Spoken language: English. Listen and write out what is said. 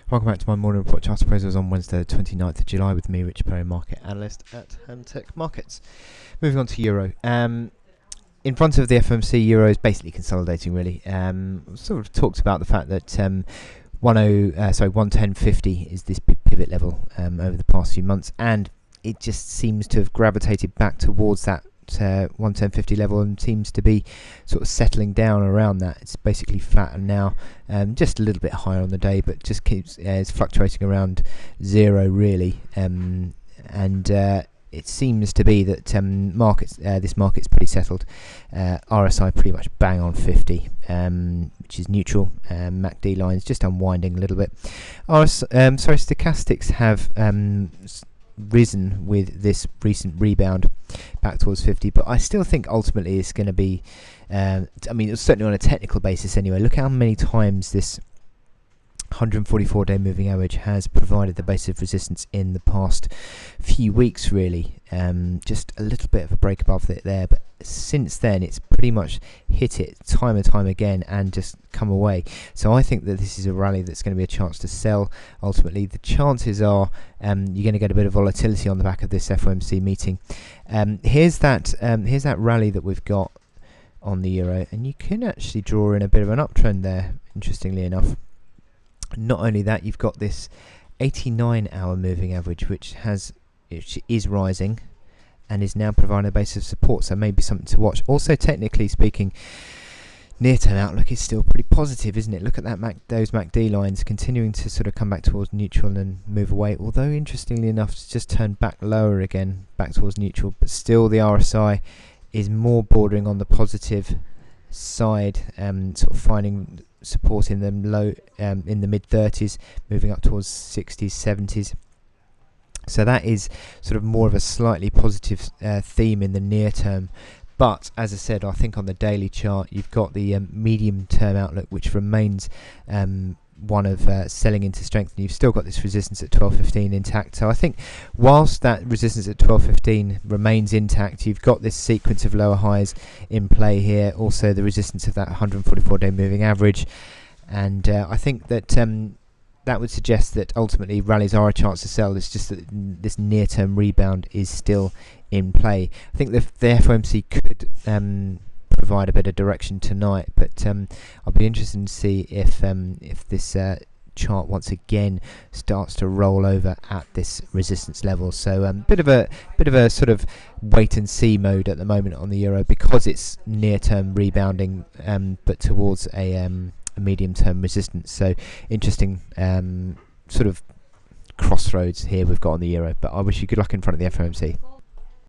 Welcome back to my morning report. Chart appraisals on Wednesday, the 29th of July, with me, Rich Perry, market analyst at Tech Markets. Moving on to Euro. In front of the FOMC, Euro is basically consolidating, really. Sort of talked about the fact that 110.50 is this big pivot level over the past few months, and it just seems to have gravitated back towards that 110.50 level and seems to be sort of settling down around that. It's basically flat and now, just a little bit higher on the day, but just keeps it's fluctuating around zero, really. It seems to be that this market's pretty settled. RSI pretty much bang on 50, which is neutral. MACD lines just unwinding a little bit. Stochastics have risen with this recent rebound back towards 50, but I still think ultimately it's going to be, it's certainly on a technical basis anyway. Look how many times this 144-day moving average has provided the base of resistance in the past few weeks, really. Just a little bit of a break above it there, but since then it's pretty much hit it time and time again and just come away. So I think that this is a rally that's going to be a chance to sell. Ultimately, the chances are you're going to get a bit of volatility on the back of this FOMC meeting. Here's that rally that we've got on the euro, and you can actually draw in a bit of an uptrend there, interestingly enough. Not only that, you've got this 89-hour moving average, which is rising and is now providing a base of support, so maybe something to watch. Also, technically speaking, near-term outlook is still pretty positive, isn't it? Look at that those MACD lines continuing to sort of come back towards neutral and move away, although interestingly enough it's just turned back lower again, back towards neutral, but still the RSI is more bordering on the positive side, sort of finding support in them low in the mid-30s, moving up towards 60s, 70s. So that is sort of more of a slightly positive theme in the near term. But as I said, I think on the daily chart you've got the medium-term outlook, which remains one of selling into strength, and you've still got this resistance at 12.15 intact. So I think whilst that resistance at 12.15 remains intact, you've got this sequence of lower highs in play here, also the resistance of that 144-day moving average, and I think that that would suggest that ultimately rallies are a chance to sell. It's just that this near-term rebound is still in play. I think the FOMC could provide a bit of direction tonight, but I'll be interested to see if this chart once again starts to roll over at this resistance level. So bit of a sort of wait and see mode at the moment on the euro, because it's near-term rebounding, but towards a medium-term resistance. So interesting sort of crossroads here we've got on the euro. But I wish you good luck in front of the FOMC.